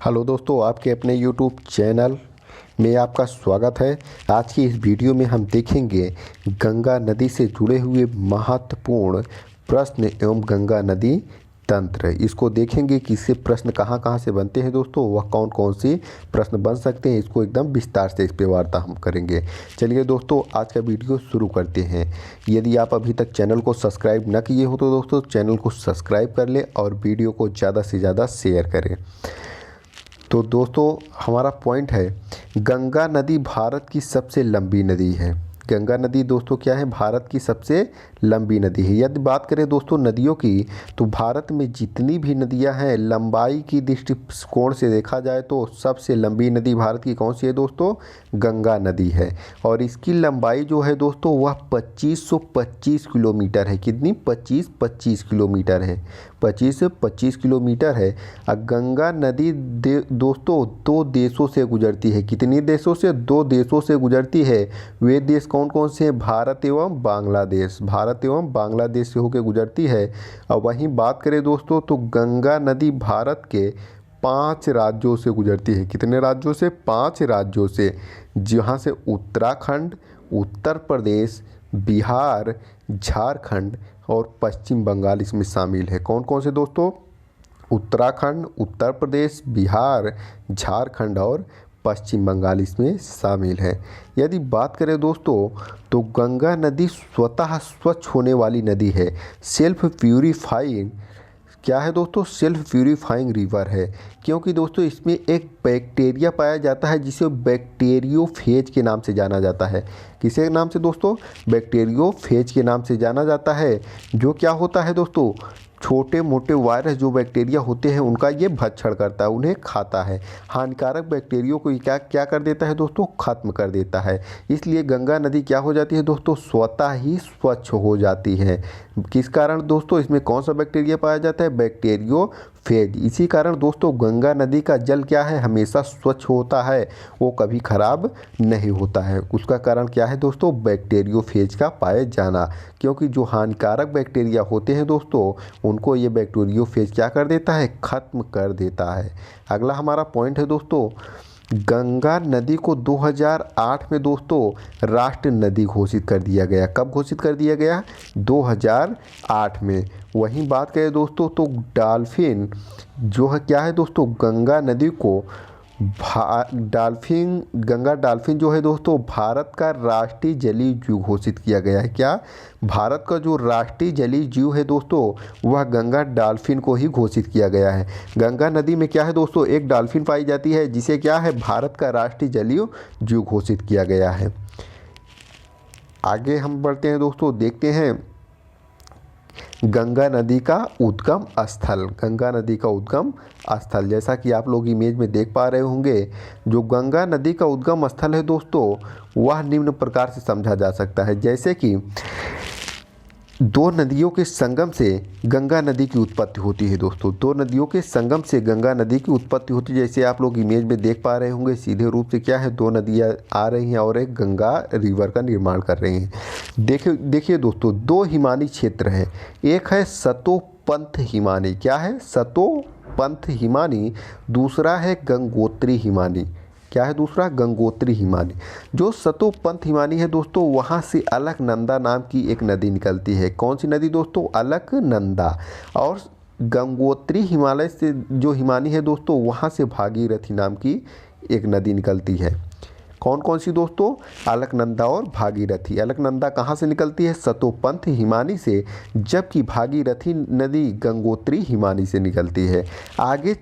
Hello दोस्तों, आपके अपने यूट्यूब चैनल में आपका स्वागत है। आज की इस वीडियो में हम देखेंगे गंगा नदी से जुड़े हुए महत्वपूर्ण प्रश्न एवं गंगा नदी तंत्र। इसको देखेंगे कि इससे प्रश्न कहाँ कहाँ से बनते हैं दोस्तों, वह कौन कौन से प्रश्न बन सकते हैं। इसको एकदम विस्तार से इस पर वार्ता हम करेंगे। चलिए दोस्तों, आज का वीडियो शुरू करते हैं। यदि आप अभी तक चैनल को सब्सक्राइब न किए हो तो दोस्तों चैनल को सब्सक्राइब कर लें और वीडियो को ज़्यादा से ज़्यादा शेयर करें। तो दोस्तों, हमारा पॉइंट है गंगा नदी भारत की सबसे लंबी नदी है। गंगा नदी दोस्तों क्या है, भारत की सबसे लंबी नदी है। यदि बात करें दोस्तों नदियों की, तो भारत में जितनी भी नदियां हैं लंबाई की दृष्टिकोण से देखा जाए तो सबसे लंबी नदी भारत की कौन सी है दोस्तों, गंगा नदी है। और इसकी लंबाई जो है दोस्तों वह 2525 किलोमीटर है। कितनी, 2525 किलोमीटर है। 25 से 25 किलोमीटर है। गंगा नदी दोस्तों दो देशों से गुजरती है। कितनी देशों से, दो देशों से गुजरती है। वे देश कौन कौन से हैं, भारत एवं बांग्लादेश। भारत एवं बांग्लादेश से होकर गुजरती है। और वहीं बात करें दोस्तों तो गंगा नदी भारत के 5 राज्यों से गुजरती है। कितने राज्यों से, 5 राज्यों से, जहाँ से उत्तराखंड, उत्तर प्रदेश, बिहार, झारखंड और पश्चिम बंगाल इसमें शामिल है। कौन कौन से दोस्तों, उत्तराखंड, उत्तर प्रदेश, बिहार, झारखंड और पश्चिम बंगाल इसमें शामिल है। यदि बात करें दोस्तों तो गंगा नदी स्वतः स्वच्छ होने वाली नदी है। सेल्फ प्यूरीफाइंग क्या है दोस्तों, सेल्फ प्यूरीफाइंग रिवर है। क्योंकि दोस्तों इसमें एक बैक्टीरिया पाया जाता है जिसे बैक्टीरियोफेज के नाम से जाना जाता है। किसे नाम से दोस्तों, बैक्टीरियोफेज के नाम से जाना जाता है। जो क्या होता है दोस्तों, छोटे मोटे वायरस जो बैक्टीरिया होते हैं उनका ये भक्षण करता है, उन्हें खाता है। हानिकारक बैक्टीरिया को क्या क्या कर देता है दोस्तों, खत्म कर देता है। इसलिए गंगा नदी क्या हो जाती है दोस्तों, स्वतः ही स्वच्छ हो जाती है। किस कारण दोस्तों, इसमें कौन सा बैक्टीरिया पाया जाता है, बैक्टीरियोफेज। इसी कारण दोस्तों गंगा नदी का जल क्या है, हमेशा स्वच्छ होता है, वो कभी खराब नहीं होता है। उसका कारण क्या है दोस्तों, बैक्टीरियोफेज का पाए जाना। क्योंकि जो हानिकारक बैक्टीरिया होते हैं दोस्तों उनको ये बैक्टीरियोफेज क्या कर देता है, खत्म कर देता है। अगला हमारा पॉइंट है दोस्तों, गंगा नदी को 2008 में दोस्तों राष्ट्र नदी घोषित कर दिया गया। कब घोषित कर दिया गया, 2008 में। वहीं बात करें दोस्तों तो डॉल्फिन जो है क्या है दोस्तों, गंगा नदी को गंगा डॉल्फिन जो है दोस्तों भारत का राष्ट्रीय जलीय जीव घोषित किया गया है। क्या, भारत का जो राष्ट्रीय जलीय जीव है दोस्तों वह गंगा डॉल्फिन को ही घोषित किया गया है। गंगा नदी में क्या है दोस्तों, एक डॉल्फिन पाई जाती है जिसे क्या है, भारत का राष्ट्रीय जलीय जीव घोषित किया गया है। आगे हम बढ़ते हैं दोस्तों, देखते हैं गंगा नदी का उद्गम स्थल। गंगा नदी का उद्गम स्थल, जैसा कि आप लोग इमेज में देख पा रहे होंगे, जो गंगा नदी का उद्गम स्थल है दोस्तों वह निम्न प्रकार से समझा जा सकता है। जैसे कि दो नदियों के संगम से गंगा नदी की उत्पत्ति होती है दोस्तों। दो नदियों के संगम से गंगा नदी की उत्पत्ति होती है। जैसे आप लोग इमेज में देख पा रहे होंगे, सीधे रूप से क्या है, दो नदियाँ आ रही हैं और एक गंगा रिवर का निर्माण कर रही हैं। देखिए दोस्तों, दो हिमानी क्षेत्र हैं। एक है सतोपंथ हिमानी, क्या है, सतोपंथ हिमानी। दूसरा है गंगोत्री हिमानी। क्या है दूसरा, गंगोत्री हिमानी। जो सतोपंथ हिमानी है दोस्तों वहाँ से अलकनंदा नाम की एक नदी निकलती है। कौन सी नदी दोस्तों, अलकनंदा। और गंगोत्री हिमालय से जो हिमानी है दोस्तों वहाँ से भागीरथी नाम की एक नदी निकलती है। कौन कौन सी दोस्तों, अलकनंदा और भागीरथी। अलकनंदा कहाँ से निकलती है, सतोपंथ हिमानी से, जबकि भागीरथी नदी गंगोत्री हिमानी से निकलती है। आगे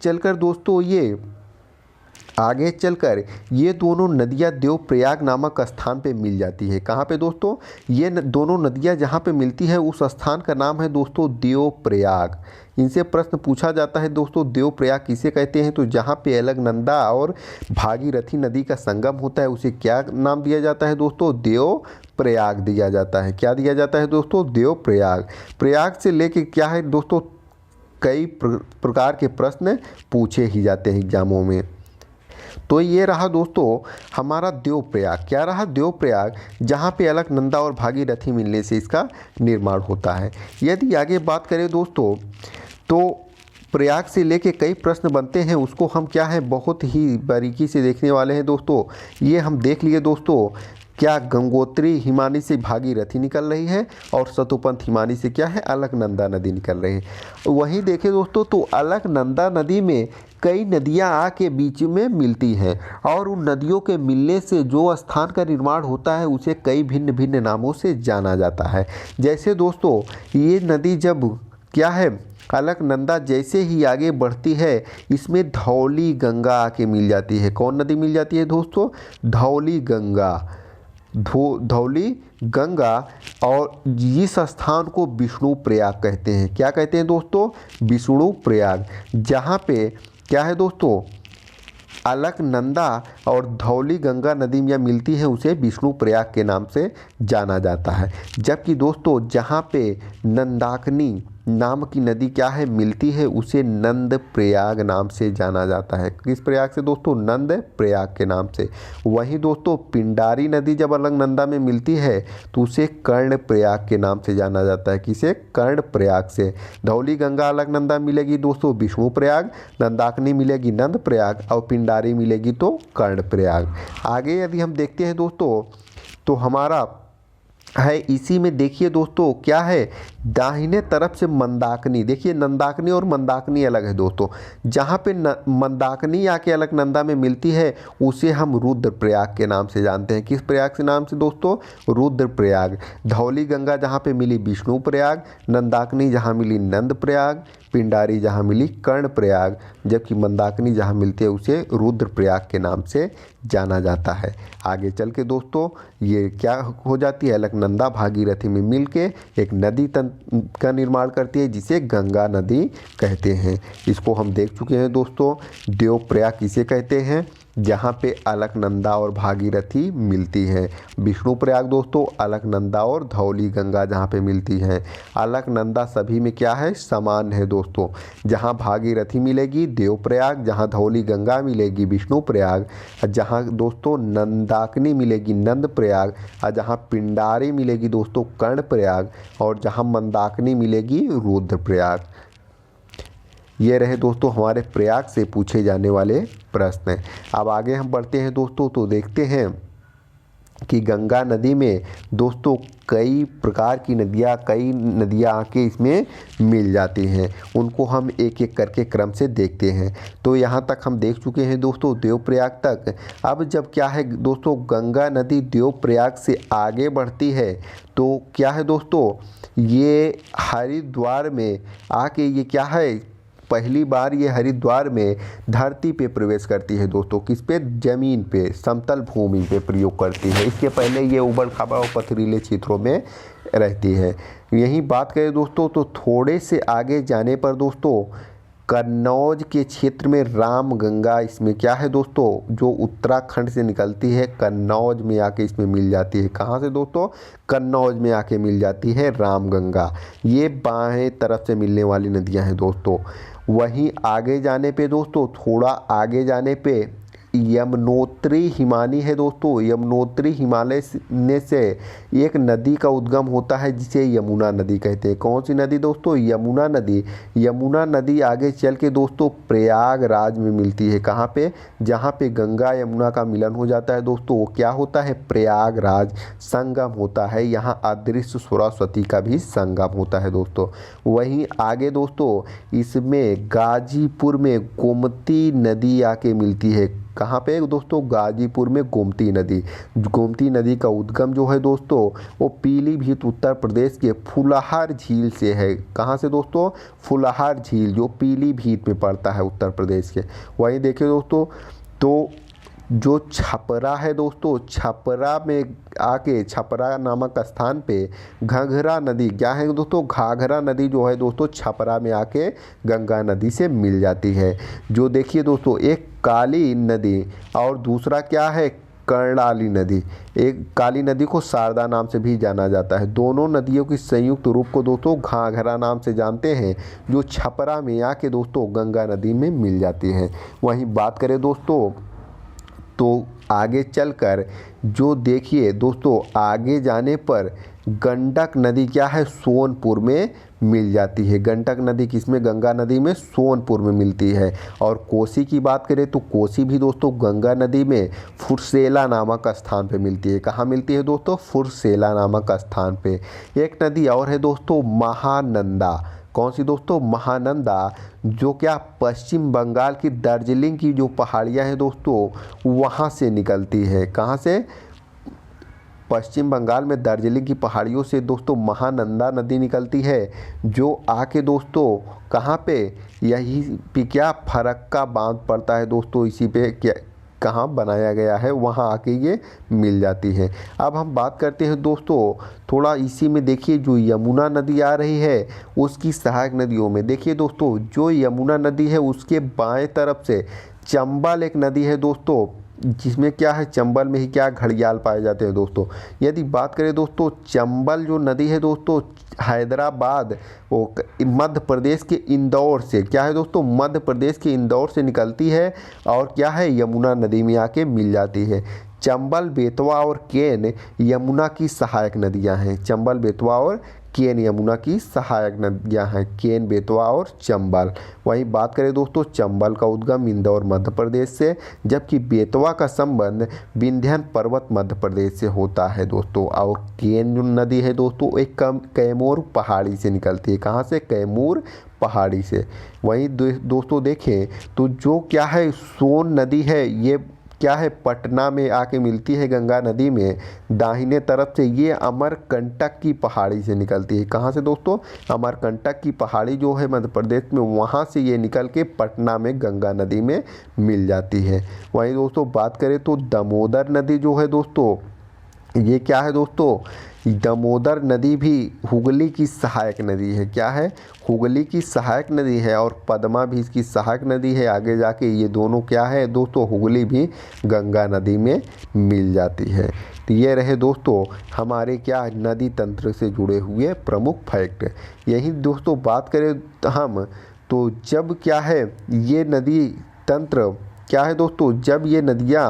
चलकर ये दोनों नदियाँ देवप्रयाग नामक स्थान पे मिल जाती है। कहाँ पे दोस्तों, ये दोनों नदियाँ जहाँ पे मिलती है उस स्थान का नाम है दोस्तों देवप्रयाग। इनसे प्रश्न पूछा जाता है दोस्तों, देवप्रयाग किसे कहते हैं, तो जहाँ पे अलकनंदा और भागीरथी नदी का संगम होता है उसे क्या नाम दिया जाता है दोस्तों, देवप्रयाग दिया जाता है। क्या दिया जाता है दोस्तों, देवप्रयाग। प्रयाग से लेके क्या है दोस्तों, कई प्रकार के प्रश्न पूछे ही जाते हैं एग्जामों में। तो ये रहा दोस्तों हमारा देवप्रयाग। क्या रहा, देवप्रयाग, जहाँ पे अलकनंदा और भागीरथी मिलने से इसका निर्माण होता है। यदि आगे बात करें दोस्तों तो प्रयाग से लेके कई प्रश्न बनते हैं, उसको हम क्या है बहुत ही बारीकी से देखने वाले हैं दोस्तों। ये हम देख लिए दोस्तों, क्या गंगोत्री हिमानी से भागीरथी निकल रही है और सतोपंथ हिमानी से क्या है अलकनंदा नदी निकल रही है। वहीं देखें दोस्तों तो अलकनंदा नदी में कई नदियां आके बीच में मिलती हैं और उन नदियों के मिलने से जो स्थान का निर्माण होता है उसे कई भिन्न भिन्न नामों से जाना जाता है। जैसे दोस्तों ये नदी जब क्या है अलकनंदा जैसे ही आगे बढ़ती है इसमें धौली गंगा आके मिल जाती है। कौन नदी मिल जाती है दोस्तों? धौली गंगा। धौली गंगा। और इस स्थान को विष्णु प्रयाग कहते हैं। क्या कहते हैं दोस्तों? विष्णु प्रयाग। जहाँ पे क्या है दोस्तों अलकनंदा और धौली गंगा नदी में मिलती है उसे विष्णु प्रयाग के नाम से जाना जाता है। जबकि दोस्तों जहाँ पे नंदाकिनी नाम की नदी क्या है मिलती है उसे नंद प्रयाग नाम से जाना जाता है। किस प्रयाग से दोस्तों? नंद प्रयाग के नाम से। वहीं दोस्तों पिंडारी नदी जब अलकनंदा में मिलती है तो उसे कर्ण प्रयाग के नाम से जाना जाता है। किसे? कर्ण प्रयाग से। धौली गंगा अलकनंदा मिलेगी दोस्तों विष्णु प्रयाग, नंदाकिनी मिलेगी नंद प्रयाग और पिंडारी मिलेगी तो कर्ण प्रयाग। आगे यदि हम देखते हैं दोस्तों तो हमारा है इसी में देखिए दोस्तों क्या है दाहिने तरफ से मंदाकिनी। देखिए नंदाकिनी और मंदाकिनी अलग है दोस्तों। जहाँ पे मंदाकिनी आके अलकनंदा में मिलती है उसे हम रुद्रप्रयाग के नाम से जानते हैं। किस प्रयाग के नाम से दोस्तों? रुद्रप्रयाग। धौली गंगा जहाँ पे मिली विष्णु प्रयाग, नंदाकिनी जहाँ मिली नंद प्रयाग, पिंडारी जहाँ मिली कर्ण प्रयाग, जबकि मंदाकिनी जहाँ मिलती है उसे रुद्रप्रयाग के नाम से जाना जाता है। आगे चल के दोस्तों ये क्या हो जाती है अलकनंदा भागीरथी में मिलके एक नदी का निर्माण करती है जिसे गंगा नदी कहते हैं। इसको हम देख चुके हैं दोस्तों। देवप्रयाग किसे कहते हैं? जहाँ पे अलकनंदा और भागीरथी मिलती है। विष्णु प्रयाग दोस्तों अलकनंदा और धौली गंगा जहाँ पे मिलती है। अलकनंदा सभी में क्या है समान है दोस्तों। जहाँ भागीरथी मिलेगी देवप्रयाग, जहाँ धौली गंगा मिलेगी विष्णु प्रयाग, जहाँ दोस्तों नंदाकिनी मिलेगी नंद प्रयाग, और जहाँ पिंडारी मिलेगी दोस्तों कर्ण प्रयाग, और जहाँ मंदाकिनी मिलेगी रुद्र प्रयाग। ये रहे दोस्तों हमारे प्रयाग से पूछे जाने वाले प्रश्न। अब आगे हम बढ़ते हैं दोस्तों तो देखते हैं कि गंगा नदी में दोस्तों कई प्रकार की कई नदियाँ आके इसमें मिल जाती हैं। उनको हम एक एक करके क्रम से देखते हैं। तो यहाँ तक हम देख चुके हैं दोस्तों देवप्रयाग तक। अब जब क्या है दोस्तों गंगा नदी देवप्रयाग से आगे बढ़ती है तो क्या है दोस्तों ये हरिद्वार में आके ये क्या है पहली बार ये हरिद्वार में धरती पे प्रवेश करती है दोस्तों। किस पे? जमीन पे, समतल भूमि पे प्रयोग करती है। इसके पहले ये उबड़ खाबड़ और पथरीले क्षेत्रों में रहती है। यही बात करें दोस्तों तो थोड़े से आगे जाने पर दोस्तों कन्नौज के क्षेत्र में राम गंगा इसमें क्या है दोस्तों जो उत्तराखंड से निकलती है कन्नौज में आके इसमें मिल जाती है। कहाँ से दोस्तों? कन्नौज में आके मिल जाती है राम गंगा। ये बाएं तरफ से मिलने वाली नदियाँ हैं दोस्तों। वहीं आगे जाने पे दोस्तों थोड़ा आगे जाने पे यमुनोत्री हिमानी है दोस्तों। यमुनोत्री हिमालय ने से एक नदी का उद्गम होता है जिसे यमुना नदी कहते हैं। कौन सी नदी दोस्तों? यमुना नदी। यमुना नदी आगे चल के दोस्तों प्रयागराज में मिलती है। कहाँ पे? जहाँ पे गंगा यमुना का मिलन हो जाता है दोस्तों वो क्या होता है? प्रयागराज संगम होता है। यहाँ अदृश्य सरस्वती का भी संगम होता है दोस्तों। वहीं आगे दोस्तों इसमें गाजीपुर में गोमती नदी आके मिलती है। कहाँ पे दोस्तों? गाजीपुर में गोमती नदी। गोमती नदी का उद्गम जो है दोस्तों वो पीलीभीत उत्तर प्रदेश के फुलहार झील से है। कहाँ से दोस्तों? फुलहार झील जो पीलीभीत में पड़ता है उत्तर प्रदेश के। वहीं देखिए दोस्तों तो जो छपरा है दोस्तों छपरा में आके छपरा नामक स्थान पे घाघरा नदी क्या है दोस्तों? घाघरा नदी जो है दोस्तों छपरा में आके गंगा नदी से मिल जाती है। जो देखिए दोस्तों एक काली नदी और दूसरा क्या है? कर्णाली नदी। एक काली नदी को शारदा नाम से भी जाना जाता है। दोनों नदियों की संयुक्त रूप को दोस्तों घाघरा नाम से जानते हैं जो छपरा में आके दोस्तों गंगा नदी में मिल जाती है। वहीं बात करें दोस्तों तो आगे चलकर जो देखिए दोस्तों आगे जाने पर गंडक नदी क्या है सोनपुर में मिल जाती है। गंडक नदी किसमें? गंगा नदी में सोनपुर में मिलती है। और कोसी की बात करें तो कोसी भी दोस्तों गंगा नदी में फुरसेला नामक स्थान पे मिलती है। कहाँ मिलती है दोस्तों? फुरसेला नामक स्थान पे। एक नदी और है दोस्तों महानंदा। कौन सी दोस्तों? महानंदा, जो क्या पश्चिम बंगाल की दार्जिलिंग की जो पहाड़ियाँ हैं दोस्तों वहाँ से निकलती है। कहाँ से? पश्चिम बंगाल में दार्जिलिंग की पहाड़ियों से दोस्तों महानंदा नदी निकलती है, जो आके दोस्तों कहाँ पे? यही पे क्या फरक्का बांध पड़ता है दोस्तों, इसी पे क्या कहाँ बनाया गया है, वहाँ आके ये मिल जाती है। अब हम बात करते हैं दोस्तों थोड़ा इसी में देखिए जो यमुना नदी आ रही है उसकी सहायक नदियों में। देखिए दोस्तों जो यमुना नदी है उसके बाएं तरफ से चंबल एक नदी है दोस्तों, जिसमें क्या है चंबल में ही क्या घड़ियाल पाए जाते हैं दोस्तों। यदि बात करें दोस्तों चंबल जो नदी है दोस्तों हैदराबाद वो मध्य प्रदेश के इंदौर से क्या है दोस्तों? मध्य प्रदेश के इंदौर से निकलती है और क्या है यमुना नदी में आके मिल जाती है। चंबल, बेतवा और केन यमुना की सहायक नदियां हैं। चंबल, बेतवा और केन यमुना की सहायक नदियां हैं। केन, बेतवा और चंबल। वहीं बात करें दोस्तों चंबल का उद्गम इंदौर मध्य प्रदेश से, जबकि बेतवा का संबंध विंध्याचल पर्वत मध्य प्रदेश से होता है दोस्तों। और केन जो नदी है दोस्तों एक कैमूर पहाड़ी से निकलती है। कहाँ से? कैमूर पहाड़ी से। वहीं दोस्तों देखें तो जो क्या है सोन नदी है ये क्या है पटना में आके मिलती है गंगा नदी में दाहिने तरफ से। ये अमरकंटक की पहाड़ी से निकलती है। कहाँ से दोस्तों? अमरकंटक की पहाड़ी जो है मध्य प्रदेश में, वहाँ से ये निकल के पटना में गंगा नदी में मिल जाती है। वहीं दोस्तों बात करें तो दामोदर नदी जो है दोस्तों ये क्या है दोस्तों? दामोदर नदी भी हुगली की सहायक नदी है। क्या है? हुगली की सहायक नदी है। और पद्मा भी इसकी सहायक नदी है। आगे जाके ये दोनों क्या है दोस्तों? हुगली भी गंगा नदी में मिल जाती है। तो ये रहे दोस्तों हमारे क्या नदी तंत्र से जुड़े हुए प्रमुख फैक्ट। यही दोस्तों बात करें हम तो जब क्या है ये नदी तंत्र क्या है दोस्तों? जब ये नदियाँ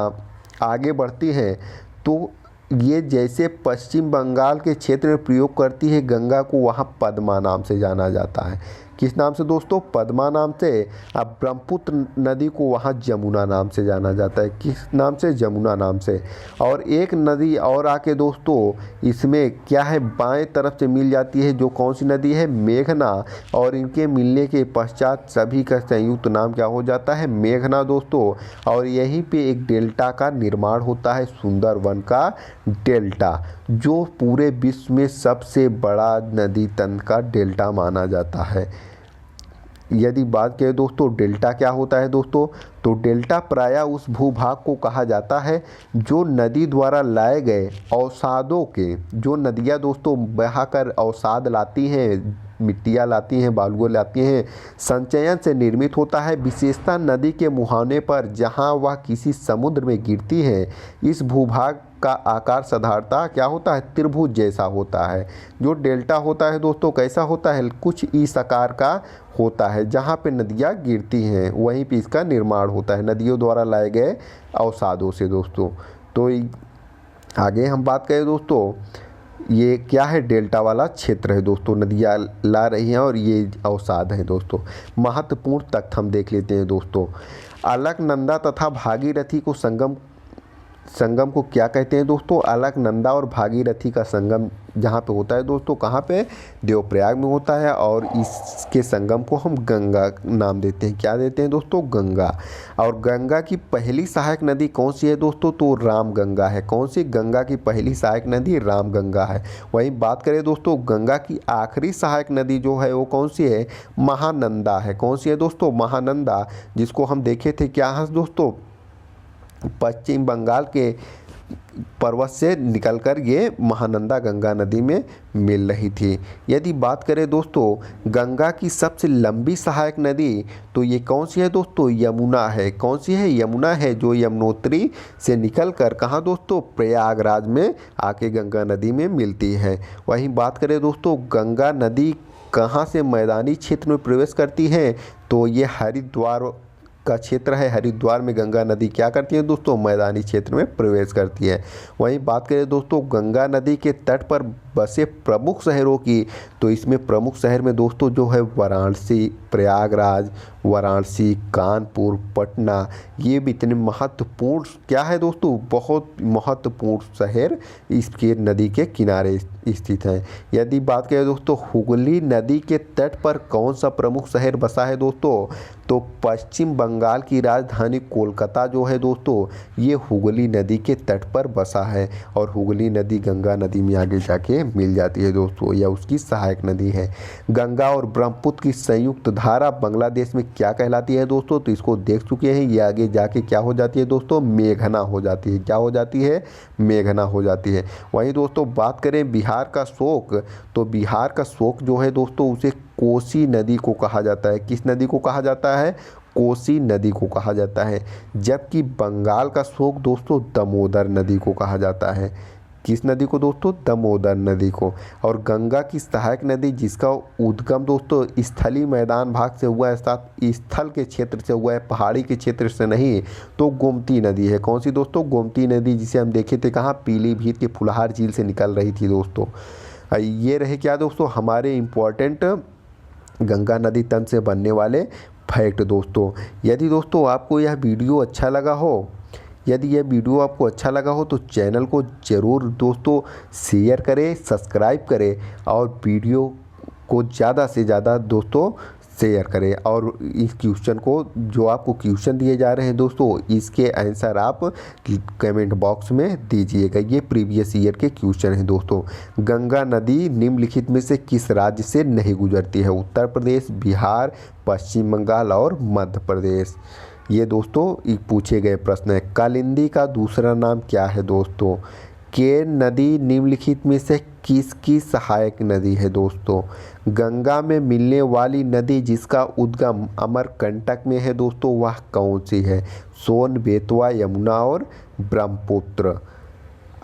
आगे बढ़ती हैं तो ये जैसे पश्चिम बंगाल के क्षेत्र में प्रयोग करती है गंगा को, वहाँ पद्मा नाम से जाना जाता है। किस नाम से दोस्तों? पद्मा नाम से। अब ब्रह्मपुत्र नदी को वहाँ जमुना नाम से जाना जाता है। किस नाम से? जमुना नाम से। और एक नदी और आके दोस्तों इसमें क्या है बाएं तरफ से मिल जाती है, जो कौन सी नदी है? मेघना। और इनके मिलने के पश्चात सभी का संयुक्त नाम क्या हो जाता है? मेघना दोस्तों। और यहीं पे एक डेल्टा का निर्माण होता है, सुंदरवन का डेल्टा, जो पूरे विश्व में सबसे बड़ा नदी तंत्र का डेल्टा माना जाता है। यदि बात करें दोस्तों डेल्टा क्या होता है दोस्तों? तो डेल्टा प्रायः उस भूभाग को कहा जाता है जो नदी द्वारा लाए गए अवसादों के, जो नदियाँ दोस्तों बहाकर अवसाद लाती हैं, मिट्टियाँ लाती हैं, बालुआ लाती हैं, संचयन से निर्मित होता है। विशेषता नदी के मुहाने पर जहाँ वह किसी समुद्र में गिरती है। इस भूभाग का आकार साधारणतः क्या होता है? त्रिभुज जैसा होता है। जो डेल्टा होता है दोस्तों कैसा होता है? कुछ इस आकार का होता है। जहाँ पे नदियाँ गिरती हैं वहीं पे इसका निर्माण होता है, नदियों द्वारा लाए गए अवसादों से दोस्तों। तो आगे हम बात करें दोस्तों ये क्या है? डेल्टा वाला क्षेत्र है दोस्तों, नदियाँ ला रही हैं और ये अवसाद हैं दोस्तों। महत्वपूर्ण तथ्य हम देख लेते हैं दोस्तों। अलकनंदा तथा भागीरथी को संगम को क्या कहते हैं दोस्तों? अलकनंदा और भागीरथी का संगम जहाँ पे होता है दोस्तों, कहाँ पे? देवप्रयाग में होता है। और इसके संगम को हम गंगा नाम देते हैं। क्या देते हैं दोस्तों? गंगा। और गंगा की पहली सहायक नदी कौन सी है दोस्तों? तो रामगंगा है। कौन सी? गंगा की पहली सहायक नदी रामगंगा है। वहीं बात करें दोस्तों गंगा की आखिरी सहायक नदी जो है वो कौन सी है? महानंदा है। कौन सी है दोस्तों? महानंदा, जिसको हम देखे थे क्या है दोस्तों? पश्चिम बंगाल के पर्वत से निकलकर ये महानंदा गंगा नदी में मिल रही थी। यदि बात करें दोस्तों गंगा की सबसे लंबी सहायक नदी तो ये कौन सी है दोस्तों? यमुना है। कौन सी है? यमुना है, जो यमुनोत्री से निकलकर कहाँ दोस्तों? प्रयागराज में आके गंगा नदी में मिलती है। वहीं बात करें दोस्तों गंगा नदी कहाँ से मैदानी क्षेत्र में प्रवेश करती है? तो ये हरिद्वार का क्षेत्र है हरिद्वार में गंगा नदी क्या करती है दोस्तों, मैदानी क्षेत्र में प्रवेश करती है। वहीं बात करें दोस्तों गंगा नदी के तट पर बसे प्रमुख शहरों की, तो इसमें प्रमुख शहर में दोस्तों जो है वाराणसी, प्रयागराज, वाराणसी, कानपुर, पटना, ये भी इतने महत्वपूर्ण क्या है दोस्तों, बहुत महत्वपूर्ण शहर इसके नदी के किनारे स्थित हैं। यदि बात करें दोस्तों हुगली नदी के तट पर कौन सा प्रमुख शहर बसा है दोस्तों, तो पश्चिम बंगाल की राजधानी कोलकाता जो है दोस्तों ये हुगली नदी के तट पर बसा है। और हुगली नदी गंगा नदी में आगे जाके मिल जाती है दोस्तों, या उसकी सहायक नदी है। गंगा और ब्रह्मपुत्र की संयुक्त धारा बांग्लादेश में क्या कहलाती है दोस्तों, तो इसको देख चुके हैं। ये आगे जाके क्या हो जाती है दोस्तों, मेघना हो जाती है। क्या हो जाती है, मेघना हो जाती है। वहीं दोस्तों बात करें बिहार का शोक, तो बिहार का शोक जो है दोस्तों उसे कोसी नदी को कहा जाता है। किस नदी को कहा जाता है, कोसी नदी को कहा जाता है। जबकि बंगाल का शोक दोस्तों दामोदर नदी को कहा जाता है। किस नदी को दोस्तों, दामोदर नदी को। और गंगा की सहायक नदी जिसका उद्गम दोस्तों स्थलीय मैदान भाग से हुआ है, साथ स्थल के क्षेत्र से हुआ है, पहाड़ी के क्षेत्र से नहीं, तो गोमती नदी है। कौन सी दोस्तों, गोमती नदी, जिसे हम देखे थे कहाँ, पीलीभीत के फुलहार झील से निकल रही थी दोस्तों। ये रहे क्या दोस्तों हमारे इम्पोर्टेंट गंगा नदी तंत्र से बनने वाले फैक्ट दोस्तों। यदि दोस्तों आपको यह वीडियो अच्छा लगा हो, यदि यह वीडियो आपको अच्छा लगा हो तो चैनल को ज़रूर दोस्तों शेयर करें, सब्सक्राइब करें और वीडियो को ज़्यादा से ज़्यादा दोस्तों शेयर करें। और इस क्वेश्चन को, जो आपको क्वेश्चन दिए जा रहे हैं दोस्तों, इसके आंसर आप कमेंट बॉक्स में दीजिएगा। ये प्रीवियस ईयर के क्वेश्चन हैं दोस्तों। गंगा नदी निम्नलिखित में से किस राज्य से नहीं गुजरती है, उत्तर प्रदेश, बिहार, पश्चिम बंगाल और मध्य प्रदेश। ये दोस्तों पूछे गए प्रश्न है। कालिंदी का दूसरा नाम क्या है दोस्तों, केन नदी निम्नलिखित में से किसकी सहायक नदी है दोस्तों। गंगा में मिलने वाली नदी जिसका उद्गम अमरकंटक में है दोस्तों वह कौन सी है, सोन, बेतवा, यमुना और ब्रह्मपुत्र।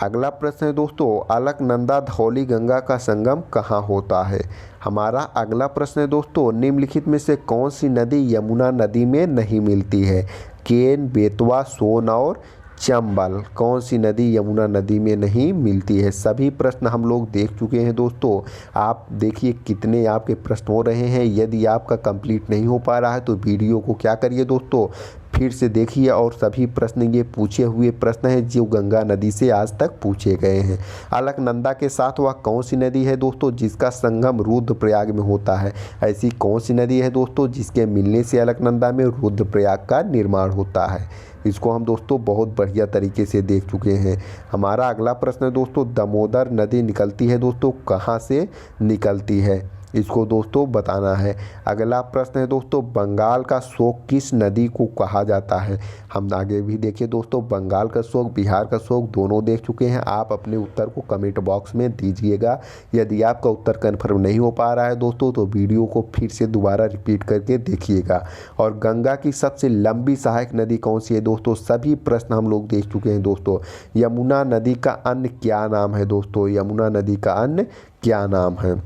अगला प्रश्न है दोस्तों अलकनंदा धौली गंगा का संगम कहाँ होता है। हमारा अगला प्रश्न है दोस्तों निम्नलिखित में से कौन सी नदी यमुना नदी में नहीं मिलती है, केन, बेतवा, सोन और चंबल। कौन सी नदी यमुना नदी में नहीं मिलती है। सभी प्रश्न हम लोग देख चुके हैं दोस्तों। आप देखिए कितने आपके प्रश्न हो रहे हैं। यदि आपका कंप्लीट नहीं हो पा रहा है तो वीडियो को क्या करिए दोस्तों फिर से देखिए, और सभी प्रश्न ये पूछे हुए प्रश्न हैं जो गंगा नदी से आज तक पूछे गए हैं। अलकनंदा के साथ वह कौन सी नदी है दोस्तों जिसका संगम रुद्रप्रयाग में होता है। ऐसी कौन सी नदी है दोस्तों जिसके मिलने से अलकनंदा में रुद्रप्रयाग का निर्माण होता है। इसको हम दोस्तों बहुत बढ़िया तरीके से देख चुके हैं। हमारा अगला प्रश्न है दोस्तों दामोदर नदी निकलती है दोस्तों कहाँ से निकलती है, इसको दोस्तों बताना है। अगला प्रश्न है दोस्तों बंगाल का शोक किस नदी को कहा जाता है। हम आगे भी देखिए दोस्तों, बंगाल का शोक, बिहार का शोक दोनों देख चुके हैं। आप अपने उत्तर को कमेंट बॉक्स में दीजिएगा। यदि आपका उत्तर कन्फर्म नहीं हो पा रहा है दोस्तों तो वीडियो को फिर से दोबारा रिपीट करके देखिएगा। और गंगा की सबसे लंबी सहायक नदी कौन सी है दोस्तों, सभी प्रश्न हम लोग देख चुके हैं दोस्तों। यमुना नदी का अन्य क्या नाम है दोस्तों, यमुना नदी का अन्य क्या नाम है।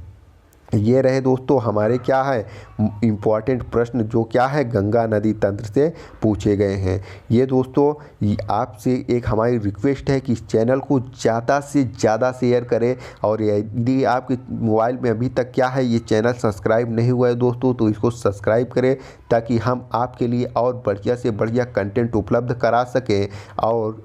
ये रहे दोस्तों हमारे क्या है इम्पॉर्टेंट प्रश्न जो क्या है गंगा नदी तंत्र से पूछे गए हैं। ये दोस्तों आपसे एक हमारी रिक्वेस्ट है कि इस चैनल को ज़्यादा से ज़्यादा शेयर करें। और यदि आपके मोबाइल में अभी तक क्या है ये चैनल सब्सक्राइब नहीं हुआ है दोस्तों तो इसको सब्सक्राइब करें ताकि हम आपके लिए और बढ़िया से बढ़िया कंटेंट उपलब्ध करा सकें और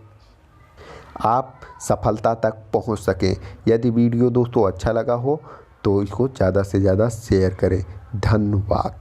आप सफलता तक पहुंच सकें। यदि वीडियो दोस्तों अच्छा लगा हो तो इसको ज़्यादा से ज़्यादा शेयर करें। धन्यवाद।